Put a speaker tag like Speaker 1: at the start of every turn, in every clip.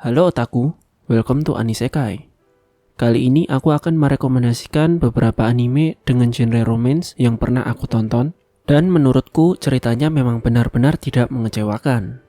Speaker 1: Halo otaku, welcome to Anisekai. Kali ini aku akan merekomendasikan beberapa anime dengan genre romance yang pernah aku tonton, dan menurutku ceritanya memang benar-benar tidak mengecewakan.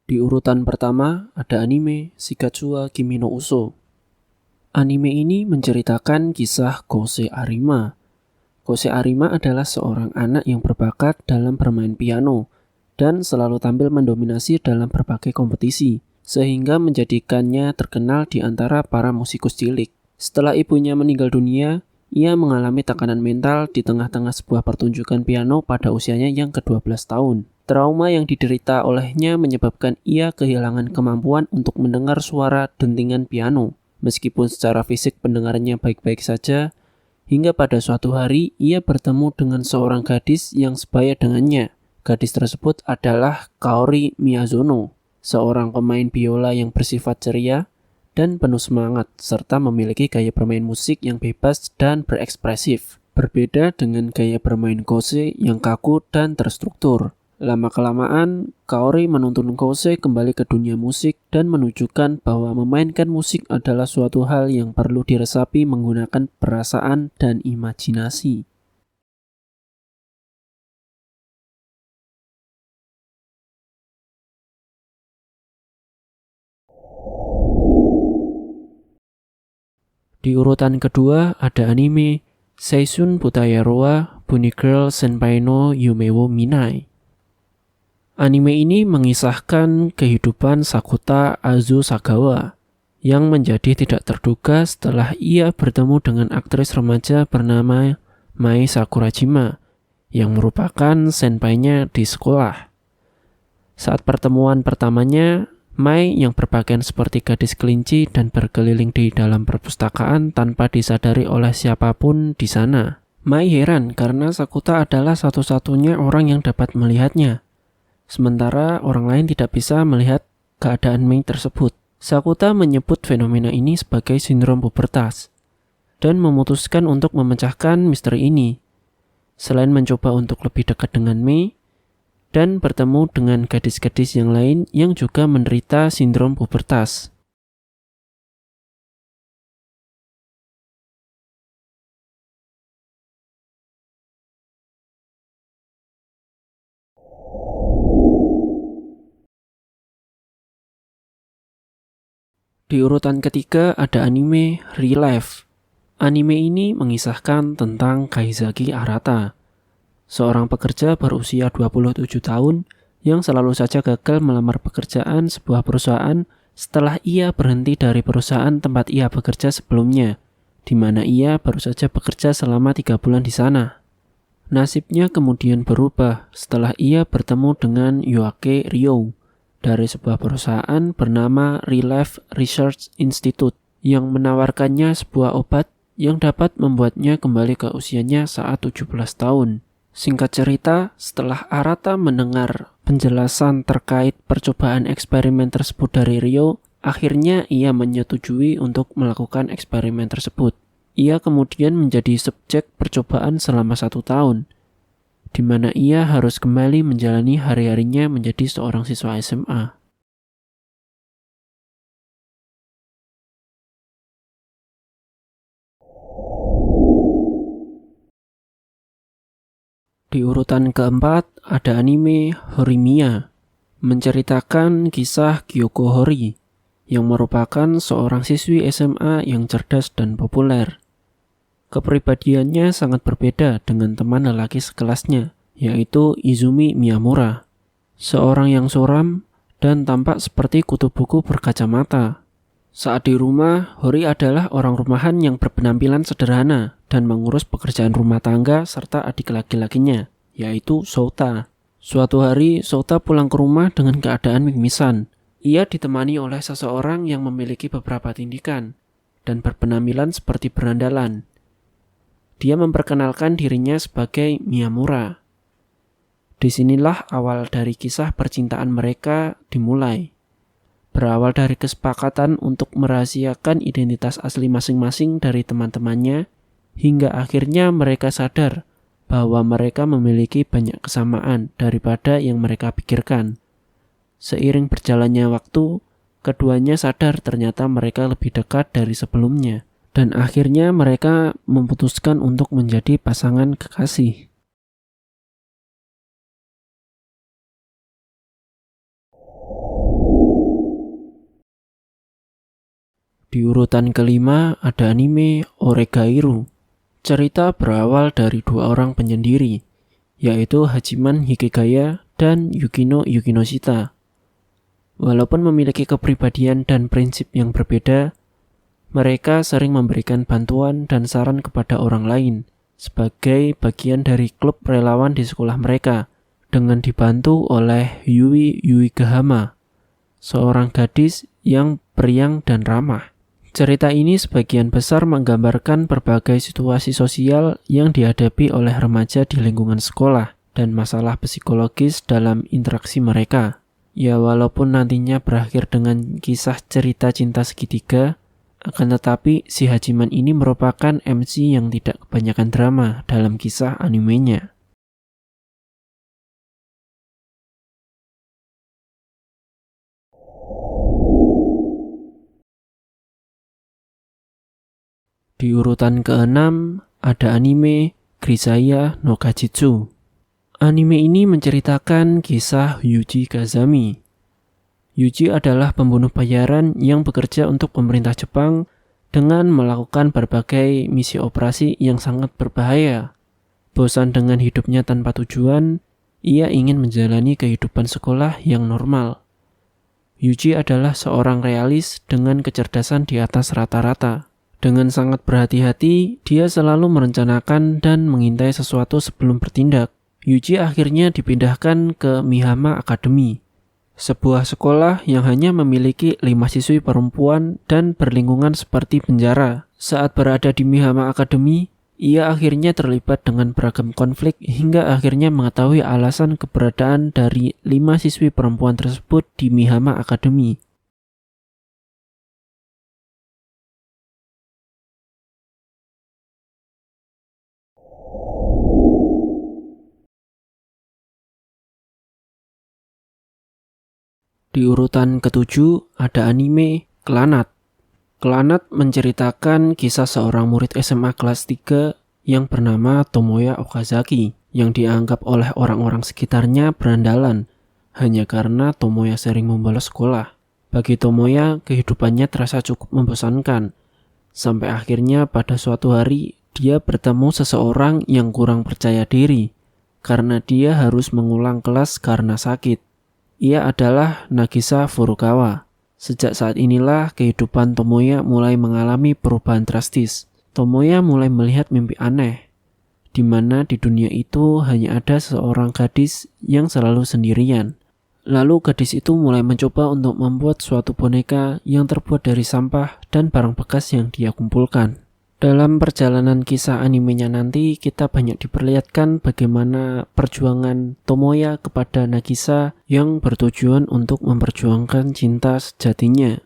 Speaker 1: Di urutan pertama ada anime Shigatsu wa Kimi no Uso. Anime ini menceritakan kisah Kose Arima. Kose Arima adalah seorang anak yang berbakat dalam bermain piano dan selalu tampil mendominasi dalam berbagai kompetisi, sehingga menjadikannya terkenal di antara para musikus cilik. Setelah ibunya meninggal dunia, ia mengalami tekanan mental di tengah-tengah sebuah pertunjukan piano pada usianya yang ke-12 tahun. Trauma yang diderita olehnya menyebabkan ia kehilangan kemampuan untuk mendengar suara dentingan piano. Meskipun secara fisik pendengarannya baik-baik saja, hingga pada suatu hari ia bertemu dengan seorang gadis yang sebaya dengannya. Gadis tersebut adalah Kaori Miyazono, seorang pemain biola yang bersifat ceria dan penuh semangat, serta memiliki gaya bermain musik yang bebas dan berekspresif. Berbeda dengan gaya bermain Kose yang kaku dan terstruktur. Lama-kelamaan, Kaori menuntun Kose kembali ke dunia musik dan menunjukkan bahwa memainkan musik adalah suatu hal yang perlu diresapi menggunakan perasaan dan imajinasi. Di urutan kedua ada anime Seishun Butayaro wa Bunny Girl Senpai no Yume wo Minai. Anime ini mengisahkan kehidupan Sakuta Azusagawa yang menjadi tidak terduga setelah ia bertemu dengan aktris remaja bernama Mai Sakurajima yang merupakan senpainya di sekolah. Saat pertemuan pertamanya, Mai yang berpakaian seperti gadis kelinci dan berkeliling di dalam perpustakaan tanpa disadari oleh siapapun di sana. Mai heran karena Sakuta adalah satu-satunya orang yang dapat melihatnya. Sementara orang lain tidak bisa melihat keadaan Mai tersebut. Sakuta menyebut fenomena ini sebagai sindrom pubertas dan memutuskan untuk memecahkan misteri ini. Selain mencoba untuk lebih dekat dengan Mai dan bertemu dengan gadis-gadis yang lain yang juga menderita sindrom pubertas. Di urutan ketiga ada anime Relive. Anime ini mengisahkan tentang Kaizaki Arata, seorang pekerja berusia 27 tahun yang selalu saja gagal melamar pekerjaan sebuah perusahaan setelah ia berhenti dari perusahaan tempat ia bekerja sebelumnya, di mana ia baru saja bekerja selama 3 bulan di sana. Nasibnya kemudian berubah setelah ia bertemu dengan Yoake Ryo dari sebuah perusahaan bernama Relive Research Institute yang menawarkannya sebuah obat yang dapat membuatnya kembali ke usianya saat 17 tahun. Singkat cerita, setelah Arata mendengar penjelasan terkait percobaan eksperimen tersebut dari Ryo, akhirnya ia menyetujui untuk melakukan eksperimen tersebut. Ia kemudian menjadi subjek percobaan selama 1 tahun, di mana ia harus kembali menjalani hari-harinya menjadi seorang siswa SMA. Di urutan keempat ada anime Horimiya, menceritakan kisah Kyoko Hori yang merupakan seorang siswi SMA yang cerdas dan populer. Kepribadiannya sangat berbeda dengan teman lelaki sekelasnya, yaitu Izumi Miyamura, seorang yang suram dan tampak seperti kutu buku berkacamata. Saat di rumah, Hori adalah orang rumahan yang berpenampilan sederhana dan mengurus pekerjaan rumah tangga serta adik laki-lakinya, yaitu Souta. Suatu hari, Souta pulang ke rumah dengan keadaan mimisan. Ia ditemani oleh seseorang yang memiliki beberapa tindikan dan berpenampilan seperti berandalan. Dia memperkenalkan dirinya sebagai Miyamura. Disinilah awal dari kisah percintaan mereka dimulai. Berawal dari kesepakatan untuk merahasiakan identitas asli masing-masing dari teman-temannya, hingga akhirnya mereka sadar bahwa mereka memiliki banyak kesamaan daripada yang mereka pikirkan. Seiring berjalannya waktu, keduanya sadar ternyata mereka lebih dekat dari sebelumnya, dan akhirnya mereka memutuskan untuk menjadi pasangan kekasih. Di urutan kelima ada anime Oregairu. Cerita berawal dari dua orang penyendiri, yaitu Hachiman Hikigaya dan Yukino Yukinoshita. Walaupun memiliki kepribadian dan prinsip yang berbeda, mereka sering memberikan bantuan dan saran kepada orang lain sebagai bagian dari klub relawan di sekolah mereka dengan dibantu oleh Yui Yuigahama, seorang gadis yang periang dan ramah. Cerita ini sebagian besar menggambarkan berbagai situasi sosial yang dihadapi oleh remaja di lingkungan sekolah dan masalah psikologis dalam interaksi mereka. Ya, walaupun nantinya berakhir dengan kisah cerita cinta segitiga, akan tetapi si Hachiman ini merupakan MC yang tidak kebanyakan drama dalam kisah animenya. Di urutan ke-6 ada anime Grisaya no Kajitsu. Anime ini menceritakan kisah Yuji Kazami. Yuji adalah pembunuh bayaran yang bekerja untuk pemerintah Jepang dengan melakukan berbagai misi operasi yang sangat berbahaya. Bosan dengan hidupnya tanpa tujuan, ia ingin menjalani kehidupan sekolah yang normal. Yuji adalah seorang realis dengan kecerdasan di atas rata-rata. Dengan sangat berhati-hati, dia selalu merencanakan dan mengintai sesuatu sebelum bertindak. Yuji akhirnya dipindahkan ke Mihama Academy, sebuah sekolah yang hanya memiliki 5 siswi perempuan dan berlingkungan seperti penjara. Saat berada di Mihama Academy, ia akhirnya terlibat dengan beragam konflik hingga akhirnya mengetahui alasan keberadaan dari 5 siswi perempuan tersebut di Mihama Academy. Di urutan ke-7 ada anime Clannad. Clannad menceritakan kisah seorang murid SMA kelas 3 yang bernama Tomoya Okazaki yang dianggap oleh orang-orang sekitarnya berandalan hanya karena Tomoya sering membolos sekolah. Bagi Tomoya, kehidupannya terasa cukup membosankan. Sampai akhirnya pada suatu hari dia bertemu seseorang yang kurang percaya diri karena dia harus mengulang kelas karena sakit. Ia adalah Nagisa Furukawa. Sejak saat inilah kehidupan Tomoya mulai mengalami perubahan drastis. Tomoya mulai melihat mimpi aneh, di mana di dunia itu hanya ada seorang gadis yang selalu sendirian. Lalu gadis itu mulai mencoba untuk membuat suatu boneka yang terbuat dari sampah dan barang bekas yang dia kumpulkan. Dalam perjalanan kisah animenya nanti, kita banyak diperlihatkan bagaimana perjuangan Tomoya kepada Nagisa yang bertujuan untuk memperjuangkan cinta sejatinya.